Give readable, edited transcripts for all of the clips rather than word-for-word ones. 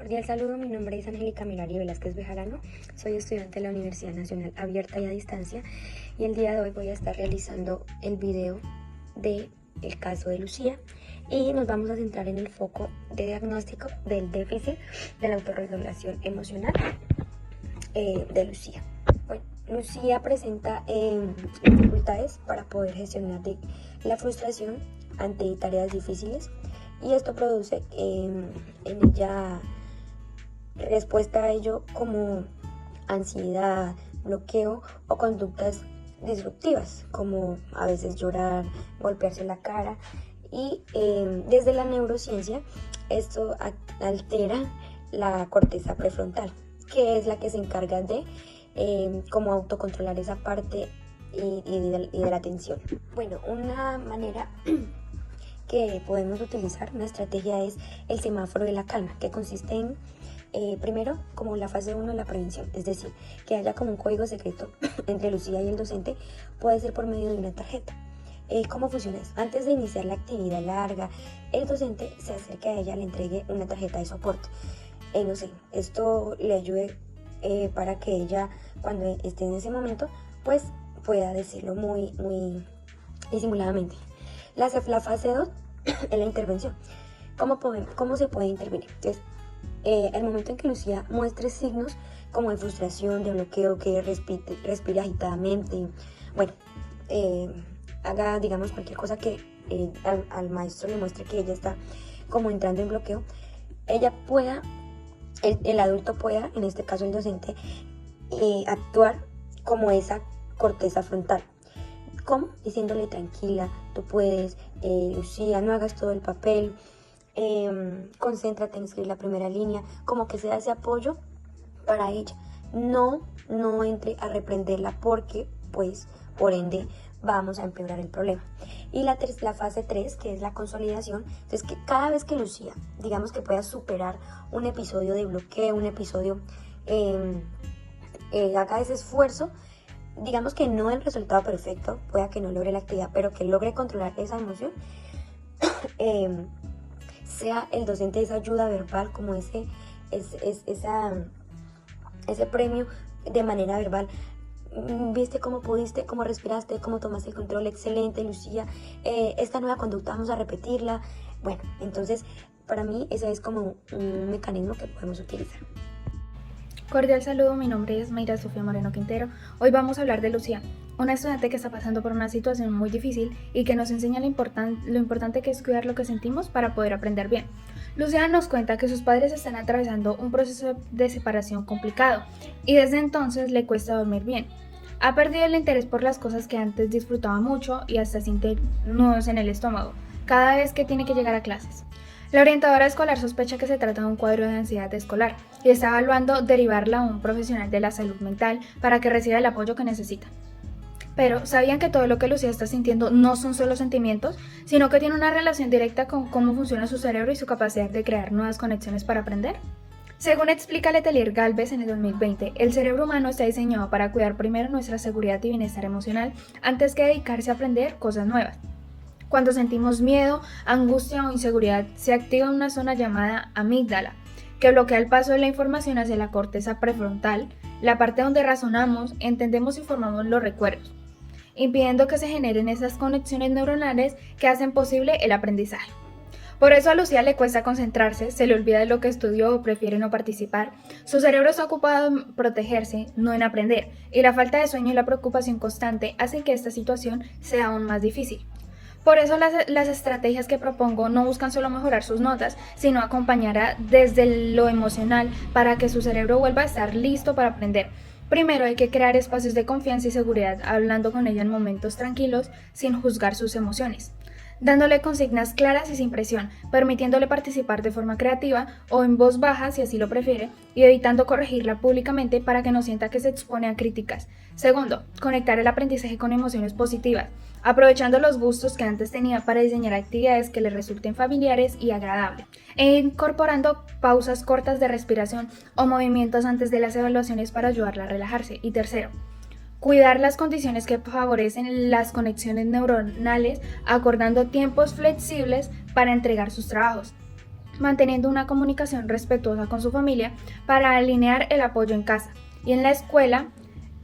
Cordial saludo, mi nombre es Angélica Milari Velázquez Bejarano, soy estudiante de la Universidad Nacional Abierta y a Distancia y el día de hoy voy a estar realizando el video del caso de Lucía y nos vamos a centrar en el foco de diagnóstico del déficit de la autorregulación emocional de Lucía. Bueno, Lucía presenta dificultades para poder gestionar la frustración ante tareas difíciles y esto produce en ella respuesta a ello como ansiedad, bloqueo o conductas disruptivas como a veces llorar, golpearse la cara y desde la neurociencia esto altera la corteza prefrontal, que es la que se encarga de como autocontrolar esa parte y de la atención. Bueno, una manera que podemos utilizar, una estrategia es el semáforo de la calma, que consiste en primero, como la fase 1 de la prevención, es decir, que haya como un código secreto entre Lucía y el docente, puede ser por medio de una tarjeta. ¿Cómo funciona eso? Antes de iniciar la actividad larga, el docente se acerca a ella, le entregue una tarjeta de soporte. No sé, esto le ayude para que ella, cuando esté en ese momento, pues pueda decirlo muy disimuladamente. La fase 2 es la intervención. ¿Cómo se puede intervenir? Entonces, el momento en que Lucía muestre signos como de frustración, de bloqueo, que respire agitadamente, bueno, haga, digamos, cualquier cosa que al maestro le muestre que ella está como entrando en bloqueo, ella pueda, el adulto pueda, en este caso el docente, actuar como esa corteza frontal. ¿Cómo? Diciéndole tranquila, tú puedes, Lucía, no hagas todo el papel, concéntrate en escribir la primera línea, como que sea ese apoyo para ella. No entre a reprenderla porque, pues, por ende, vamos a empeorar el problema. Y la fase 3, que es la consolidación, es que cada vez que Lucía, digamos que pueda superar un episodio de bloqueo, un episodio, haga ese esfuerzo, digamos que no el resultado perfecto, pueda que no logre la actividad, pero que logre controlar esa emoción, sea el docente esa ayuda verbal, como ese premio de manera verbal. ¿Viste cómo pudiste, cómo respiraste, cómo tomaste el control? Excelente, Lucía. Esta nueva conducta vamos a repetirla. Bueno, entonces para mí ese es como un mecanismo que podemos utilizar. Cordial saludo, mi nombre es Mayra Sofía Moreno Quintero. Hoy vamos a hablar de Lucía, una estudiante que está pasando por una situación muy difícil y que nos enseña lo importante que es cuidar lo que sentimos para poder aprender bien. Lucía nos cuenta que sus padres están atravesando un proceso de separación complicado y desde entonces le cuesta dormir bien. Ha perdido el interés por las cosas que antes disfrutaba mucho y hasta siente nudos en el estómago cada vez que tiene que llegar a clases. La orientadora escolar sospecha que se trata de un cuadro de ansiedad escolar y está evaluando derivarla a un profesional de la salud mental para que reciba el apoyo que necesita. Pero, ¿sabían que todo lo que Lucía está sintiendo no son solo sentimientos, sino que tiene una relación directa con cómo funciona su cerebro y su capacidad de crear nuevas conexiones para aprender? Según explica Letelier Galvez en el 2020, el cerebro humano está diseñado para cuidar primero nuestra seguridad y bienestar emocional antes que dedicarse a aprender cosas nuevas. Cuando sentimos miedo, angustia o inseguridad, se activa una zona llamada amígdala, que bloquea el paso de la información hacia la corteza prefrontal, la parte donde razonamos, entendemos y formamos los recuerdos, impidiendo que se generen esas conexiones neuronales que hacen posible el aprendizaje. Por eso a Lucía le cuesta concentrarse, se le olvida de lo que estudió o prefiere no participar. Su cerebro está ocupado en protegerse, no en aprender, y la falta de sueño y la preocupación constante hacen que esta situación sea aún más difícil. Por eso las estrategias que propongo no buscan solo mejorar sus notas, sino acompañarla desde lo emocional para que su cerebro vuelva a estar listo para aprender. Primero hay que crear espacios de confianza y seguridad, hablando con ella en momentos tranquilos, sin juzgar sus emociones, dándole consignas claras y sin presión, permitiéndole participar de forma creativa o en voz baja si así lo prefiere, y evitando corregirla públicamente para que no sienta que se expone a críticas. Segundo, conectar el aprendizaje con emociones positivas, aprovechando los gustos que antes tenía para diseñar actividades que le resulten familiares y agradables, e incorporando pausas cortas de respiración o movimientos antes de las evaluaciones para ayudarla a relajarse. Y tercero, cuidar las condiciones que favorecen las conexiones neuronales, acordando tiempos flexibles para entregar sus trabajos. manteniendo una comunicación respetuosa con su familia para alinear el apoyo en casa y en la escuela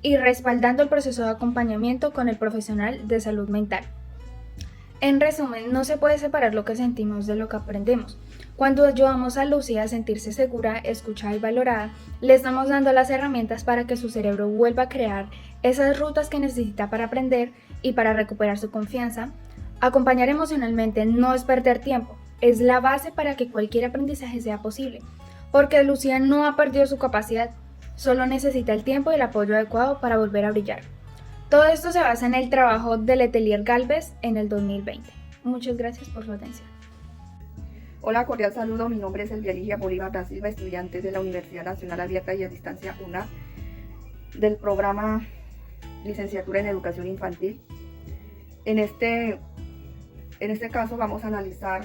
y respaldando el proceso de acompañamiento con el profesional de salud mental. En resumen, no se puede separar lo que sentimos de lo que aprendemos. Cuando ayudamos a Lucía a sentirse segura, escuchada y valorada, le estamos dando las herramientas para que su cerebro vuelva a crear esas rutas que necesita para aprender y para recuperar su confianza. Acompañar emocionalmente no es perder tiempo, es la base para que cualquier aprendizaje sea posible, porque Lucía no ha perdido su capacidad, solo necesita el tiempo y el apoyo adecuado para volver a brillar. Todo esto se basa en el trabajo de Letelier Galvez en el 2020. Muchas gracias por su atención. Hola, cordial saludo. Mi nombre es Elvieligia Bolívar da Silva, estudiante de la Universidad Nacional Abierta y a Distancia UNA, del programa Licenciatura en Educación Infantil. En este caso vamos a analizar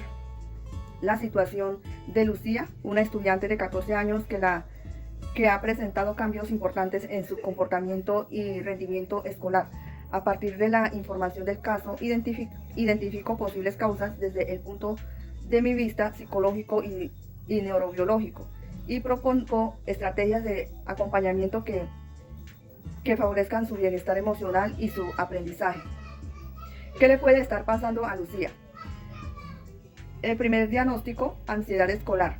la situación de Lucía, una estudiante de 14 años que ha presentado cambios importantes en su comportamiento y rendimiento escolar. A partir de la información del caso, identifico posibles causas desde el punto de mi vista psicológico y neurobiológico y propongo estrategias de acompañamiento que favorezcan su bienestar emocional y su aprendizaje. ¿Qué le puede estar pasando a Lucía? El primer diagnóstico, ansiedad escolar.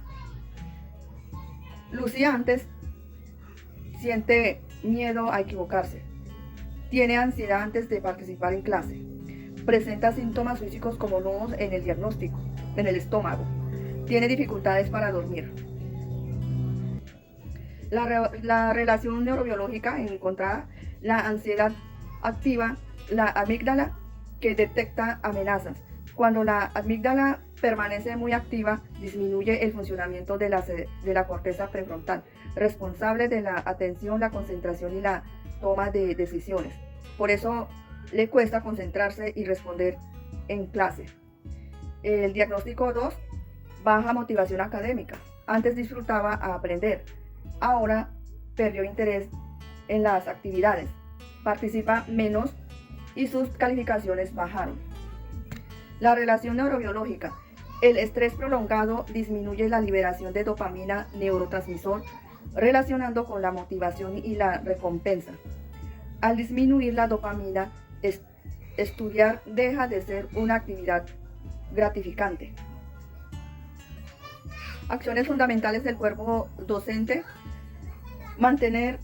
Lucía antes siente miedo a equivocarse. Tiene ansiedad antes de participar en clase. Presenta síntomas físicos como nudos en el diagnóstico, en el estómago. Tiene dificultades para dormir. La relación neurobiológica encontrada, la ansiedad activa la amígdala que detecta amenazas. Cuando la amígdala permanece muy activa, disminuye el funcionamiento de la corteza prefrontal, responsable de la atención, la concentración y la toma de decisiones. Por eso le cuesta concentrarse y responder en clase. El diagnóstico 2, baja motivación académica. Antes disfrutaba a aprender, ahora perdió interés en las actividades, participa menos y sus calificaciones bajaron. La relación neurobiológica. El estrés prolongado disminuye la liberación de dopamina, neurotransmisor, relacionando con la motivación y la recompensa. Al disminuir la dopamina, estudiar deja de ser una actividad gratificante. Acciones fundamentales del cuerpo docente. Mantener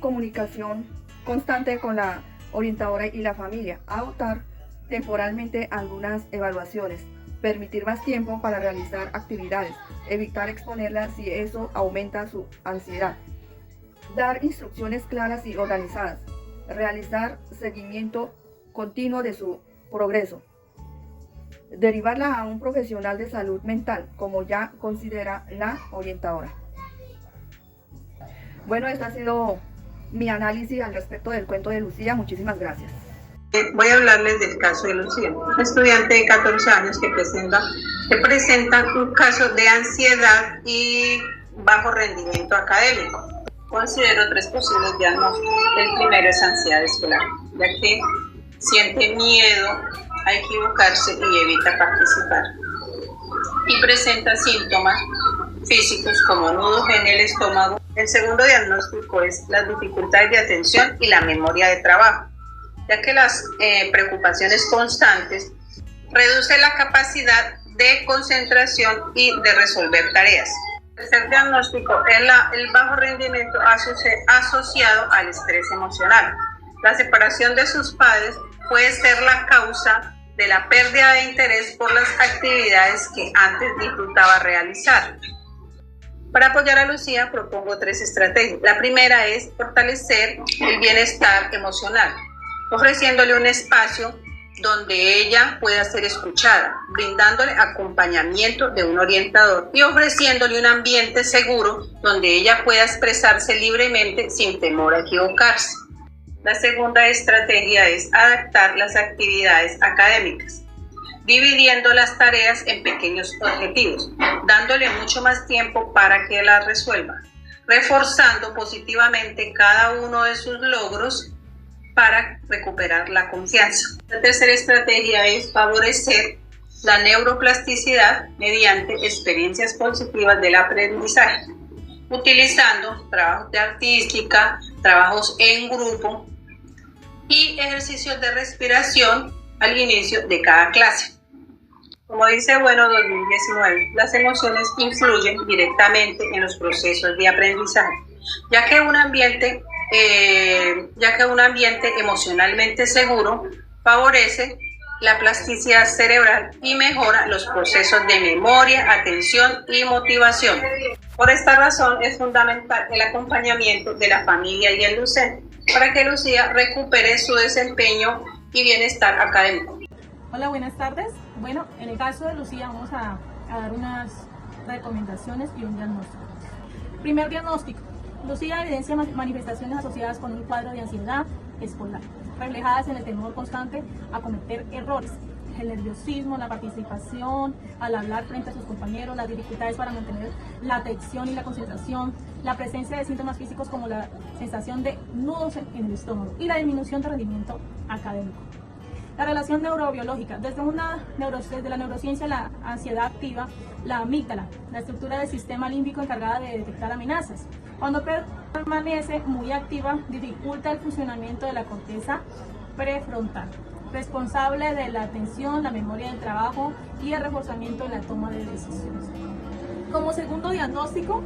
comunicación constante con la orientadora y la familia. Adoptar temporalmente algunas evaluaciones. Permitir más tiempo para realizar actividades. Evitar exponerla si eso aumenta su ansiedad. Dar instrucciones claras y organizadas. Realizar seguimiento continuo de su progreso. Derivarla a un profesional de salud mental, como ya considera la orientadora. Bueno, este ha sido mi análisis al respecto del cuento de Lucía. Muchísimas gracias. Voy a hablarles del caso de Lucía, una estudiante de 14 años que presenta un caso de ansiedad y bajo rendimiento académico. Considero 3 posibles diagnósticos. El primero es ansiedad escolar, ya que siente miedo a equivocarse y evita participar. Y presenta síntomas físicos como nudos en el estómago. El segundo diagnóstico es las dificultades de atención y la memoria de trabajo, ya que las preocupaciones constantes reducen la capacidad de concentración y de resolver tareas. El tercer diagnóstico es el bajo rendimiento asociado al estrés emocional. La separación de sus padres puede ser la causa de la pérdida de interés por las actividades que antes disfrutaba realizar. Para apoyar a Lucía propongo 3 estrategias. La primera es fortalecer el bienestar emocional, ofreciéndole un espacio donde ella pueda ser escuchada, brindándole acompañamiento de un orientador y ofreciéndole un ambiente seguro donde ella pueda expresarse libremente sin temor a equivocarse. La segunda estrategia es adaptar las actividades académicas, dividiendo las tareas en pequeños objetivos, dándole mucho más tiempo para que las resuelva, reforzando positivamente cada uno de sus logros para recuperar la confianza. La tercera estrategia es favorecer la neuroplasticidad mediante experiencias positivas del aprendizaje, utilizando trabajos de artística, trabajos en grupo y ejercicios de respiración al inicio de cada clase. Como dice Bueno 2019, las emociones influyen directamente en los procesos de aprendizaje, ya que un ambiente emocionalmente seguro favorece la plasticidad cerebral y mejora los procesos de memoria, atención y motivación. Por esta razón es fundamental el acompañamiento de la familia y el docente para que Lucía recupere su desempeño y bienestar académico. Hola, buenas tardes. Bueno, en el caso de Lucía vamos a dar unas recomendaciones y un diagnóstico. Primer diagnóstico. Lucía evidencia manifestaciones asociadas con un cuadro de ansiedad escolar, reflejadas en el temor constante a cometer errores, el nerviosismo, la participación al hablar frente a sus compañeros, las dificultades para mantener la atención y la concentración, la presencia de síntomas físicos como la sensación de nudos en el estómago y la disminución de rendimiento académico. La relación neurobiológica. Desde la neurociencia, la ansiedad activa la amígdala, la estructura del sistema límbico encargada de detectar amenazas. Cuando permanece muy activa, dificulta el funcionamiento de la corteza prefrontal, responsable de la atención, la memoria del trabajo y el reforzamiento de la toma de decisiones. Como segundo diagnóstico,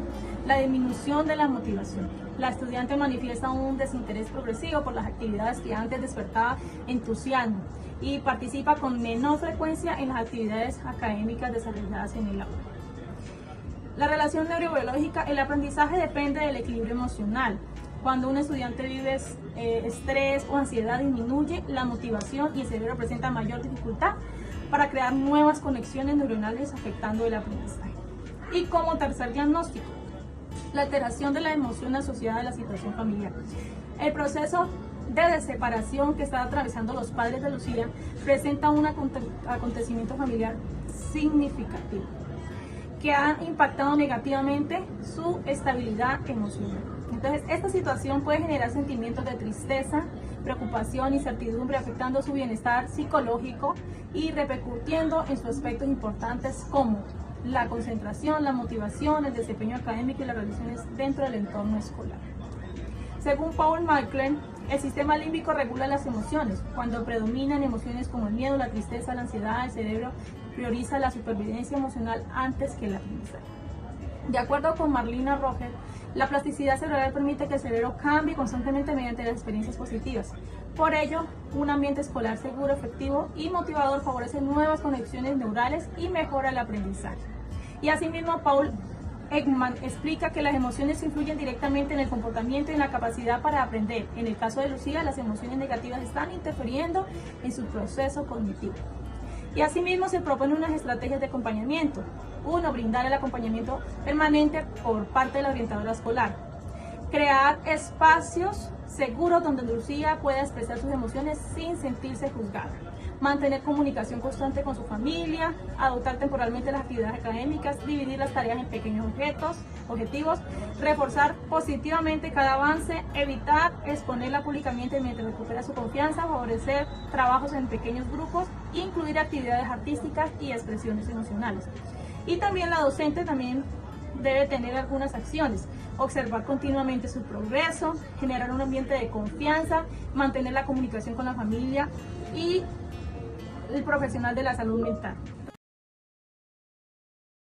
la disminución de la motivación. La estudiante manifiesta un desinterés progresivo por las actividades que antes despertaba entusiasmo y participa con menor frecuencia en las actividades académicas desarrolladas en el aula. La relación neurobiológica. El aprendizaje depende del equilibrio emocional. Cuando un estudiante vive estrés o ansiedad, disminuye la motivación y el cerebro presenta mayor dificultad para crear nuevas conexiones neuronales, afectando el aprendizaje. Y como tercer diagnóstico, la alteración de la emoción asociada a la situación familiar. El proceso de separación que están atravesando los padres de Lucía presenta un acontecimiento familiar significativo que ha impactado negativamente su estabilidad emocional. Entonces, esta situación puede generar sentimientos de tristeza, preocupación, incertidumbre, afectando su bienestar psicológico y repercutiendo en sus aspectos importantes como la concentración, la motivación, el desempeño académico y las relaciones dentro del entorno escolar. Según Paul MacLean, el sistema límbico regula las emociones. Cuando predominan emociones como el miedo, la tristeza, la ansiedad, el cerebro prioriza la supervivencia emocional antes que el aprendizaje. De acuerdo con Marlina Roger, la plasticidad cerebral permite que el cerebro cambie constantemente mediante las experiencias positivas. Por ello, un ambiente escolar seguro, efectivo y motivador favorece nuevas conexiones neurales y mejora el aprendizaje. Y asimismo, Paul Ekman explica que las emociones influyen directamente en el comportamiento y en la capacidad para aprender. En el caso de Lucía, las emociones negativas están interfiriendo en su proceso cognitivo. Y asimismo se proponen unas estrategias de acompañamiento. 1. Brindar el acompañamiento permanente por parte de la orientadora escolar. Crear espacios seguros donde Lucía pueda expresar sus emociones sin sentirse juzgada. Mantener comunicación constante con su familia, adoptar temporalmente las actividades académicas, dividir las tareas en pequeños objetivos, reforzar positivamente cada avance, evitar exponerla públicamente mientras recupera su confianza, favorecer trabajos en pequeños grupos, incluir actividades artísticas y expresiones emocionales. Y también la docente debe tener algunas acciones: observar continuamente su progreso, generar un ambiente de confianza, mantener la comunicación con la familia y el profesional de la salud mental.